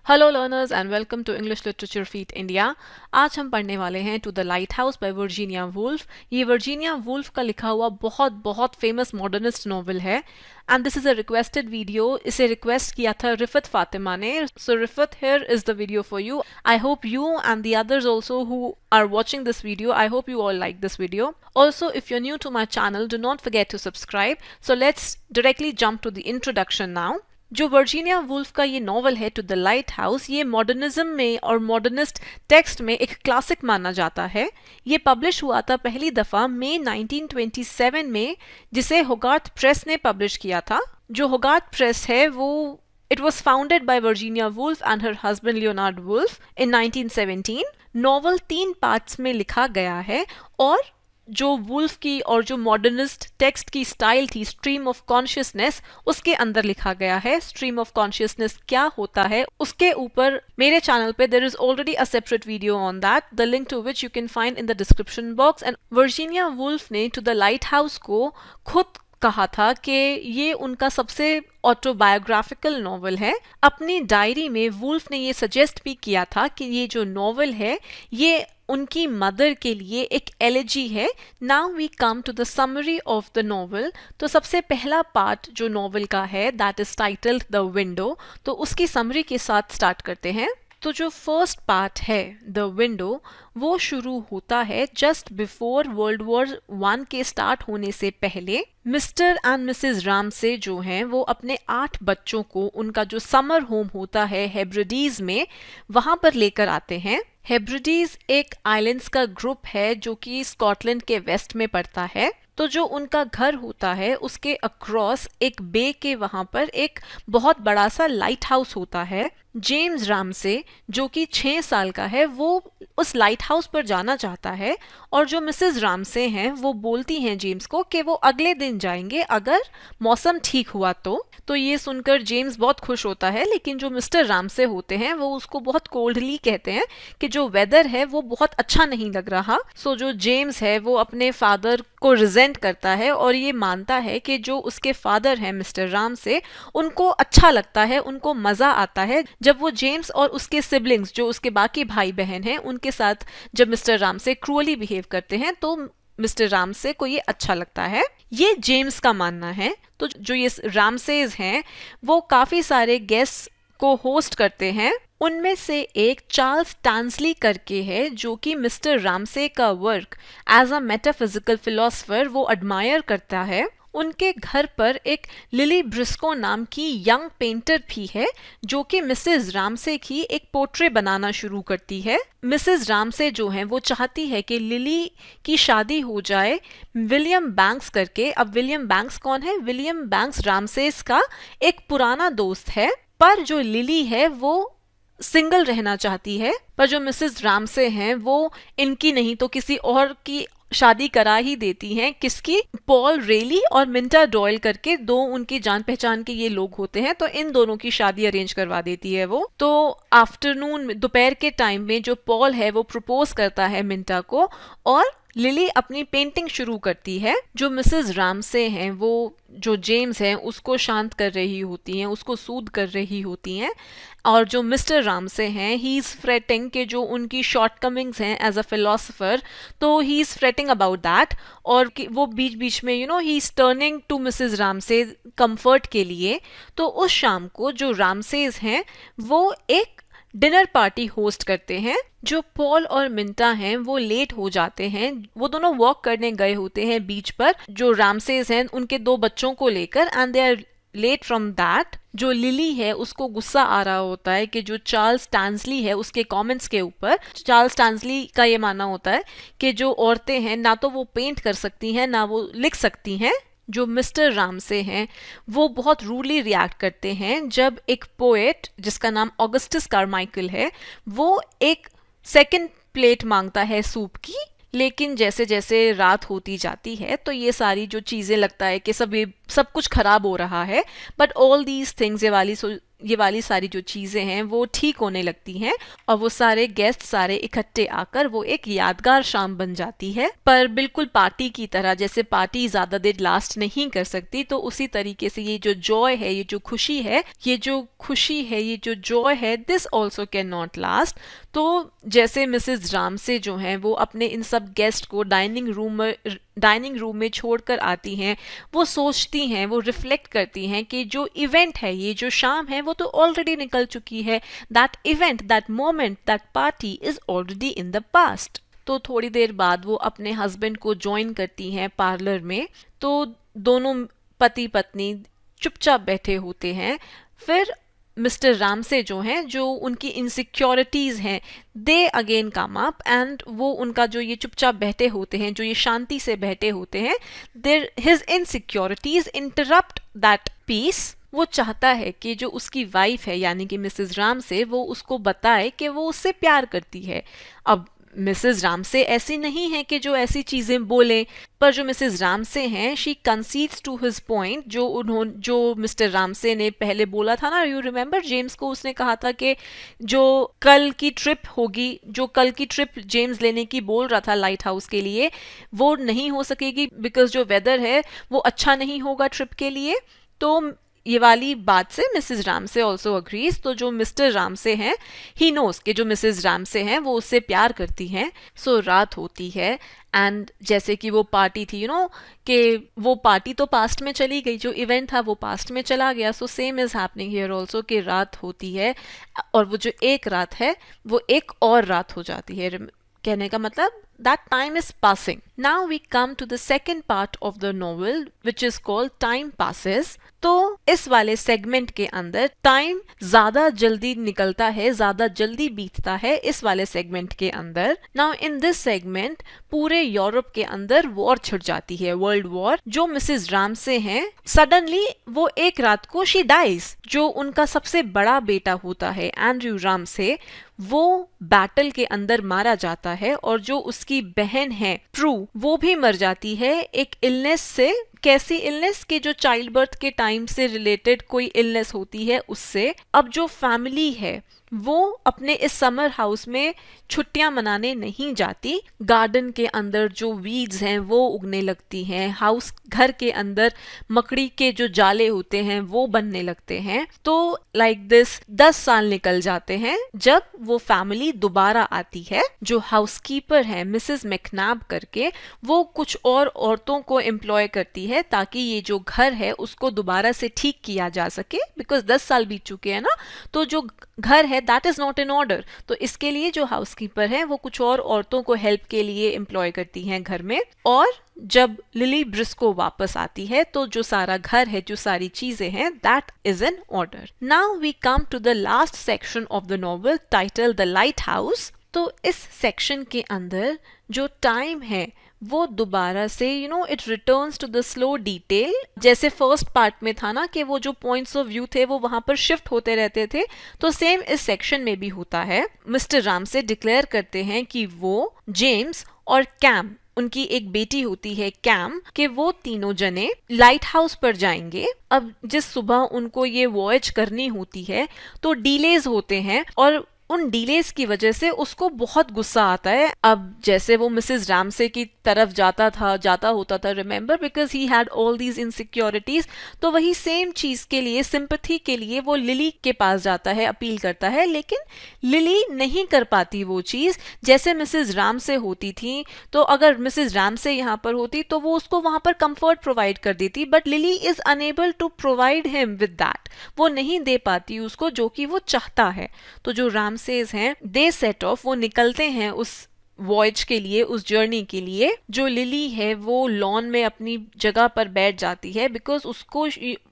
Hello learners and welcome to English literature feat India. आज हम पढ़ने वाले हैं to the lighthouse by Virginia Woolf. ये वर्जीनिया वुल्फ का लिखा हुआ बहुत बहुत फेमस मॉडर्निस्ट नॉवल है and this is a requested video. इसे रिक्वेस्ट किया था रिफत फातिमा ने। So Rifat, here is the video for you. I hope you and the others also who are watching this video, I hope you all like this video. Also, if you're new to my channel, do not forget to subscribe. So let's directly jump to the introduction now. जो Virginia Woolf का ये novel है to the light house, ये modernism में और modernist text में एक classic माना जाता है। ये पब्लिश हुआ था पहली दफ़ा मई 1927 में, जिसे होगार्थ प्रेस ने पब्लिश किया था। जो होगार्थ प्रेस है वो it was founded by Virginia Woolf and her husband Leonard Woolf in 1917। Novel 3 parts में लिखा गया है और जो वुल्फ की और जो मॉडर्निस्ट टेक्स्ट की स्टाइल थी, स्ट्रीम ऑफ कॉन्शियसनेस, उसके अंदर लिखा गया है। स्ट्रीम ऑफ कॉन्शियसनेस क्या होता है उसके ऊपर मेरे चैनल पे there is already a separate video on that, the link to which you can find in the description box. And Virginia Woolf ने टू द लाइट हाउस को खुद कहा था कि ये उनका सबसे ऑटोबायोग्राफिकल नॉवल है। अपनी डायरी में वुल्फ ने ये सजेस्ट भी किया था कि ये जो नॉवल है ये उनकी मदर के लिए एक एलेजी है। Now we come to the summary of the novel. तो सबसे पहला पार्ट जो नॉवल का है that is titled the window, तो उसकी समरी के साथ स्टार्ट करते हैं। तो जो फर्स्ट पार्ट है द विंडो, वो शुरू होता है जस्ट बिफोर वर्ल्ड वॉर 1 के स्टार्ट होने से पहले। मिस्टर एंड मिसेस रामसे जो हैं वो अपने 8 बच्चों को उनका जो समर होम होता है हेब्रिडीज में, वहां पर लेकर आते हैं। हेब्रिडीज एक आइलैंड्स का ग्रुप है जो कि स्कॉटलैंड के वेस्ट में पड़ता है। तो जो उनका घर होता है उसके अक्रॉस एक बे के वहां पर एक बहुत बड़ा सा लाइट हाउस होता है। जेम्स रामसे जो कि 6 साल का है वो उस लाइट हाउस पर जाना चाहता है और जो मिसेस रामसे हैं वो बोलती हैं जेम्स को कि वो अगले दिन जाएंगे अगर मौसम ठीक हुआ तो ये सुनकर जेम्स बहुत खुश होता है, लेकिन जो मिस्टर रामसे होते हैं वो उसको बहुत कोल्डली कहते हैं कि जो वेदर है वो बहुत अच्छा नहीं लग रहा। सो जो जेम्स है वो अपने फादर को रिजेंट करता है और ये मानता है कि जो उसके फादर हैं मिस्टर रामसे, उनको अच्छा लगता है, उनको मजा आता है जब वो जेम्स और उसके सिबलिंग्स जो उसके बाकी भाई बहन हैं उनके साथ जब मिस्टर रामसे क्रूअली बिहेव करते हैं, तो मिस्टर रामसे को ये अच्छा लगता है। ये जेम्स का मानना है। तो जो ये रामसेज हैं वो काफी सारे गेस्ट को होस्ट करते हैं। उनमें से एक चार्ल्स टांसली करके है जो कि मिस्टर रामसे का work as a metaphysical philosopher वो एडमायर करता है। उनके घर पर एक लिली ब्रिस्को नाम की यंग पेंटर भी है जो कि मिसेस रामसे की एक पोर्ट्रेट बनाना शुरू करती है। मिसेस रामसे जो है वो चाहती है कि लिली की शादी हो जाए विलियम बैंक्स करके। अब विलियम बैंक्स कौन है? विलियम बैंक्स रामसेस का एक पुराना दोस्त है, पर जो लिली है वो सिंगल रहना चाहती है। पर जो मिसेस रामसे हैं वो इनकी नहीं तो किसी और की शादी करा ही देती हैं। किसकी? पॉल रेली और मिंटा डॉयल करके 2 उनकी जान पहचान के ये लोग होते हैं, तो इन दोनों की शादी अरेंज करवा देती है वो। तो आफ्टरनून में, दोपहर के टाइम में जो पॉल है वो प्रपोज करता है मिंटा को और लिली अपनी पेंटिंग शुरू करती है। जो मिसेस रामसे हैं वो जो जेम्स हैं उसको शांत कर रही होती हैं, उसको सूद कर रही होती हैं। और जो मिस्टर रामसे हैं ही इज फ्रेटिंग कि जो उनकी शॉर्टकमिंग्स हैं एज अ फिलोसफर, तो he is fretting about that. और वो बीच बीच में he is turning to Mrs Ramsay comfort के लिए। तो उस शाम को जो रामसेज हैं वो एक डिनर पार्टी होस्ट करते हैं। जो पॉल और मिंटा हैं वो लेट हो जाते हैं। वो दोनों वॉक करने गए होते हैं बीच पर, जो रामसेस हैं उनके 2 बच्चों को लेकर, and they are late from that. जो लिली है उसको गुस्सा आ रहा होता है कि जो चार्ल्स टांसली है उसके कमेंट्स के ऊपर। चार्ल्स टांसली का ये मानना होता है कि जो औरतें हैं ना तो वो पेंट कर सकती हैं ना वो लिख सकती हैं। जो मिस्टर रामसे हैं वो बहुत रूडली रिएक्ट करते हैं जब एक पोएट जिसका नाम ऑगस्टस कारमाइकल है वो एक सेकंड प्लेट मांगता है सूप की। लेकिन जैसे जैसे रात होती जाती है तो ये सारी जो चीज़ें लगता है कि सब कुछ खराब हो रहा है, बट ऑल दीज थिंग्स, ये वाली सारी जो चीजें हैं वो ठीक होने लगती हैं और वो सारे गेस्ट सारे इकट्ठे आकर वो एक यादगार शाम बन जाती है। पर बिल्कुल पार्टी की तरह, जैसे पार्टी ज्यादा देर लास्ट नहीं कर सकती, तो उसी तरीके से ये जो जॉय है, ये जो खुशी है, ये जो जॉय है, this also can not last. तो जैसे मिसेस रामसे जो हैं वो अपने इन सब गेस्ट को डाइनिंग रूम में छोड़कर आती हैं, वो सोचती हैं, वो रिफ्लेक्ट करती हैं कि जो इवेंट है, ये जो शाम है, वो तो ऑलरेडी निकल चुकी है। That event, that moment, that party is already in the past. तो थोड़ी देर बाद वो अपने हस्बैंड को ज्वाइन करती हैं पार्लर में। तो दोनों पति पत्नी चुपचाप बैठे होते हैं। फिर मिस्टर रामसे जो हैं, जो उनकी इनसिक्योरिटीज हैं, they again come up and वो उनका जो ये चुपचाप बैठे होते हैं, जो ये शांति से बैठे होते हैं, there his insecurities interrupt that peace. वो चाहता है कि जो उसकी वाइफ है यानी कि मिसेस रामसे, वो उसको बताए कि वो उससे प्यार करती है। अब मिसेस रामसे ऐसी नहीं है कि जो ऐसी चीजें बोले, पर जो मिसेस रामसे हैं, she concedes to his point, जो मिस्टर रामसे ने पहले बोला था ना, यू रिमेम्बर, जेम्स को उसने कहा था कि जो कल की ट्रिप जेम्स लेने की बोल रहा था लाइट हाउस के लिए, वो नहीं हो सकेगी बिकॉज जो वेदर है वो अच्छा नहीं होगा ट्रिप के लिए। तो ये वाली बात से मिसेस रामसे ऑल्सो अग्रीज। तो जो मिस्टर रामसे हैं, ही नोस कि जो मिसेस रामसे हैं वो उससे प्यार करती हैं। सो रात होती है एंड जैसे कि वो पार्टी थी, कि वो पार्टी तो पास्ट में चली गई, जो इवेंट था वो पास्ट में चला गया। So same is happening here also कि रात होती है और वो जो एक रात है वो एक और रात हो जाती है। कहने का मतलब that time is passing. Now we come to the second part of the novel which is called Time Passes. तो इस वाले सेगमेंट के अंदर टाइम ज्यादा जल्दी निकलता है, ज्यादा जल्दी बीतता है इस वाले सेगमेंट के अंदर। नाउ इन दिस सेगमेंट पूरे यूरोप के अंदर वॉर छिड़ जाती है, वर्ल्ड वॉर। जो मिसेस रामसे हैं, सडनली वो एक रात को शी डाइज। जो उनका सबसे बड़ा बेटा होता है एंड्रयू रामसे, वो बैटल के अंदर मारा जाता है और जो उसकी बहन है प्रू, वो भी मर जाती है एक इलनेस से। कैसी इलनेस? के जो चाइल्ड बर्थ के टाइम से रिलेटेड कोई इलनेस होती है उससे। अब जो फैमिली है वो अपने इस समर हाउस में छुट्टियां मनाने नहीं जाती। गार्डन के अंदर जो वीड्स हैं वो उगने लगती हैं, घर के अंदर मकड़ी के जो जाले होते हैं वो बनने लगते हैं। तो लाइक दिस 10 साल निकल जाते हैं जब वो फैमिली दोबारा आती है। जो हाउसकीपर है मिसेस मैकनाब करके, वो कुछ और औरतों को एम्प्लॉय करती है ताकि ये जो घर है उसको दोबारा से ठीक किया जा सके, बिकॉज 10 साल बीत चुके हैं ना। तो जो घर है that is not in order. तो इसके लिए जो हाउसकीपर है वो कुछ और औरतों को हेल्प के लिए एम्प्लॉय करती हैं घर में। और जब लिली ब्रिस्को वापस आती है तो जो सारा घर है, जो सारी चीजें हैं, that is in order. Now we come to the last section of the novel title the lighthouse. तो इस सेक्शन के अंदर जो टाइम है वो दोबारा से it returns to the slow detail. जैसे फर्स्ट पार्ट में था ना कि वो जो पॉइंट्स ऑफ व्यू थे वो वहां पर शिफ्ट होते रहते थे, तो सेम इस सेक्शन में भी होता है। मिस्टर रामसे डिक्लेयर करते हैं कि वो जेम्स और कैम, उनकी एक बेटी होती है कैम, कि वो तीनों जने लाइट हाउस पर जाएंगे। अब जिस सुबह उनको ये वॉयज करनी होती है तो डिलेज होते हैं और उन डिलेज की वजह से उसको बहुत गुस्सा आता है। अब जैसे वो मिसेस रामसे की तरफ जाता होता था, remember, because he had all these insecurities. तो वही सेम चीज के लिए, सिंपैथी के लिए वो लिली के पास जाता है, अपील करता है, लेकिन लिली नहीं कर पाती वो चीज जैसे मिसेस रामसे होती थी। तो अगर मिसेस रामसे यहाँ पर होती तो वो उसको वहां पर कंफर्ट प्रोवाइड कर देती, but Lily is unable to provide him with that. वो नहीं दे पाती उसको जो कि वो चाहता है। तो जो रामसेज हैं, दे सेट ऑफ, वो निकलते हैं उस वॉयज के लिए, उस जर्नी के लिए। जो लिली है वो लॉन में अपनी जगह पर बैठ जाती है बिकॉज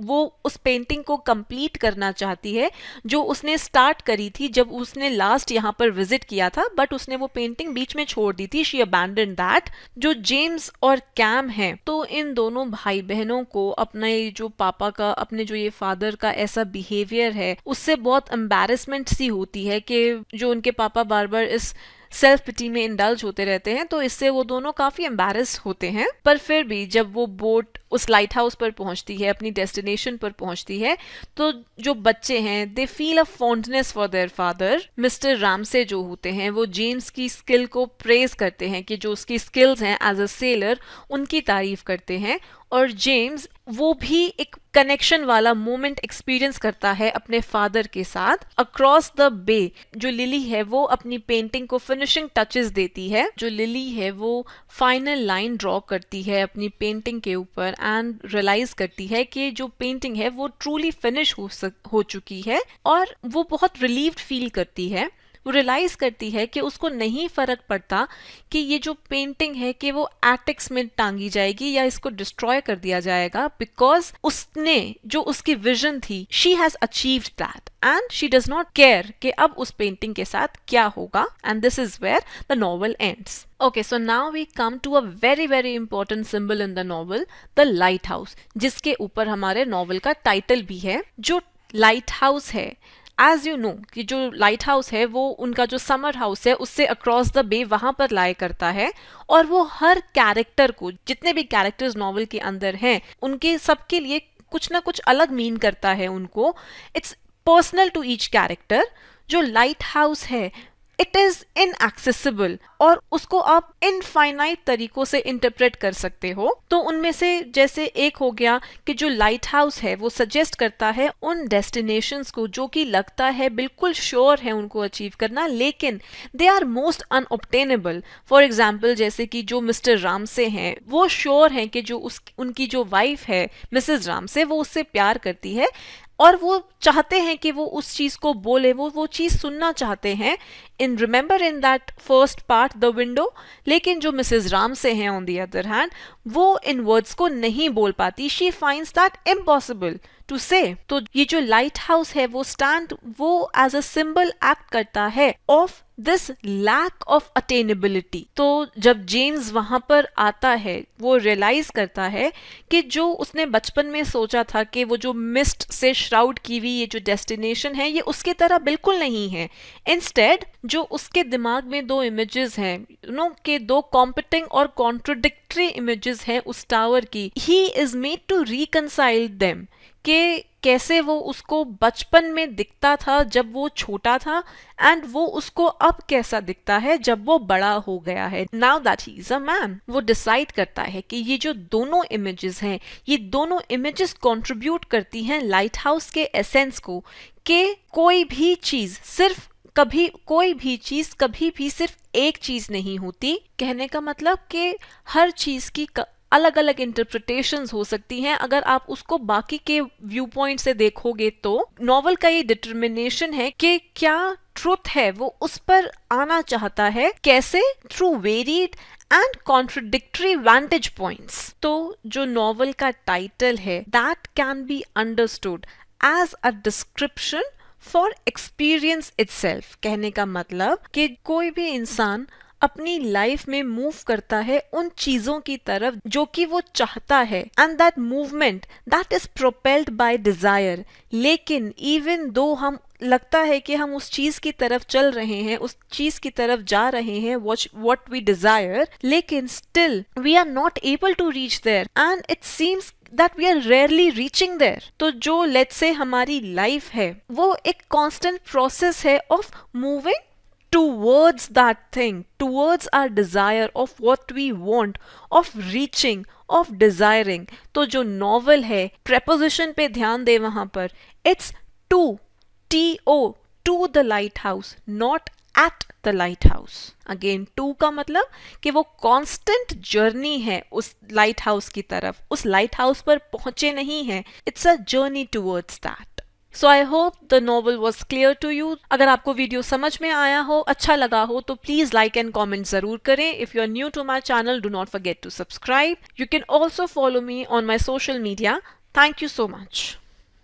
वो उस पेंटिंग को कंप्लीट करना चाहती है जो उसने स्टार्ट करी थी जब उसने लास्ट यहाँ पर विजिट किया था, बट उसने वो पेंटिंग बीच में छोड़ दी थी। She abandon that. जो जेम्स और कैम है, तो इन दोनों भाई बहनों को अपने जो पापा का, अपने जो ये फादर का ऐसा बिहेवियर है उससे बहुत एम्बैरेसमेंट सी होती है कि जो उनके पापा बार बार इस सेल्फ पिटी में इंडल्ज होते रहते हैं, तो इससे वो दोनों काफी एम्बैरेस्ड होते हैं। पर फिर भी जब वो बोट उस लाइट हाउस पर पहुंचती है, अपनी डेस्टिनेशन पर पहुंचती है, तो जो बच्चे हैं they feel a fondness for their father. Mister Ramsay जो होते हैं वो जेम्स की स्किल को प्रेज करते हैं, कि जो उसकी स्किल्स हैं एज अ सेलर उनकी तारीफ करते हैं। और जेम्स वो भी एक कनेक्शन वाला मोमेंट एक्सपीरियंस करता है अपने फादर के साथ। अक्रॉस द बे जो लिली है वो अपनी पेंटिंग को फिनिशिंग टचेस देती है। जो लिली है वो फाइनल लाइन ड्रॉ करती है अपनी पेंटिंग के ऊपर एंड रियलाइज करती है कि जो पेंटिंग है वो ट्रूली फिनिश हो चुकी है, और वो बहुत रिलीव्ड फील करती है। वो रियलाइज करती है कि उसको नहीं फर्क पड़ता कि ये जो पेंटिंग है कि वो एटिक्स में टांगी जाएगी या इसको डिस्ट्रॉय कर दिया जाएगा, बिकॉज उसने जो उसकी विजन थी she has achieved that and she does not care कि अब उस पेंटिंग के साथ क्या होगा। And this is where the novel ends. Okay, so now we come to a very very important symbol in the novel, the lighthouse, जिसके ऊपर हमारे नॉवल का टाइटल भी है। जो लाइट हाउस है, एज यू नो कि जो लाइट हाउस है वो उनका जो समर हाउस है उससे अक्रॉस द बे वहां पर लाई करता है, और वो हर कैरेक्टर को, जितने भी कैरेक्टर्स नॉवल के अंदर हैं, उनके सबके लिए कुछ ना कुछ अलग मीन करता है उनको। It's personal to each character. जो लाइट हाउस है इट इज इनएक्सेसिबल, और उसको आप इनफाइनाइट तरीकों से इंटरप्रेट कर सकते हो। तो उनमें से जैसे एक हो गया कि जो लाइट हाउस है वो सजेस्ट करता है उन डेस्टिनेशंस को जो कि लगता है बिल्कुल श्योर है उनको अचीव करना, लेकिन they are most unobtainable. For example जैसे कि जो मिस्टर रामसे हैं वो श्योर हैं कि जो उनकी जो वाइफ है मिसेस रामसे वो उससे प्यार करती है, और वो चाहते हैं कि वो उस चीज को बोले, वो चीज सुनना चाहते हैं in remember in that first part the window. लेकिन जो मिसेस राम से हैं ऑन द अदर हैंड वो इन वर्ड्स को नहीं बोल पाती, she finds that impossible to say. तो ये जो लाइट हाउस है वो एज अ सिंबल एक्ट करता है ऑफ दिस लैक ऑफ अटेनेबिलिटी। तो जब जेम्स वहां पर आता है वो रियलाइज करता है कि जो उसने बचपन में सोचा था कि वो जो मिस्ट से श्राउड की हुई ये जो डेस्टिनेशन है ये उसकी तरह बिल्कुल नहीं है। इंस्टेड जो उसके दिमाग में दो इमेजेस हैं, के दो कॉम्पिटिंग और कॉन्ट्रोडिक्टरी इमेजेस हैं उस टावर की, he is made to reconcile them, कि कैसे वो उसको बचपन में दिखता था जब वो छोटा था, एंड वो उसको अब कैसा दिखता है जब वो बड़ा हो गया है, now that he is a man. वो डिसाइड करता है कि ये जो दोनों इमेजेस हैं ये दोनों इमेजेस कंट्रीब्यूट करती हैं लाइट हाउस के एसेंस को, कि कोई भी चीज कभी भी सिर्फ एक चीज नहीं होती। कहने का मतलब कि हर चीज की अलग अलग इंटरप्रिटेशंस हो सकती हैं अगर आप उसको बाकी के व्यू पॉइंट से देखोगे। तो नॉवल का ये डिटर्मिनेशन है कि क्या ट्रुथ है वो उस पर आना चाहता है, कैसे, through varied and contradictory vantage points. तो जो नॉवल का टाइटल है that can be understood as a description for experience itself. कहने का मतलब कि कोई भी इंसान अपनी लाइफ में मूव करता है उन चीजों की तरफ जो कि वो चाहता है, and that movement that is propelled by desire. लेकिन इवन दो हम लगता है कि हम उस चीज की तरफ चल रहे हैं, उस चीज की तरफ जा रहे हैं व्हाट वी डिजायर, लेकिन still we are not able to reach there and it seems that we are rarely reaching there। तो जो let's say हमारी लाइफ है वो एक constant process है of moving towards that thing, towards our desire of what we want, of reaching, of desiring। तो जो novel है preposition पे ध्यान दे वहां पर, it's to, to, to the lighthouse, not at the lighthouse। Again to का मतलब कि वो कांस्टेंट जर्नी है उस लाइट हाउस की तरफ, उस लाइट हाउस पर पहुंचे नहीं है, it's a journey towards that. So I hope the novel was clear to you. अगर आपको वीडियो समझ में आया हो, अच्छा लगा हो, तो प्लीज लाइक एंड कॉमेंट जरूर करें। If you are new to my channel do not forget to subscribe. You can also follow me on my social media. Thank you so much.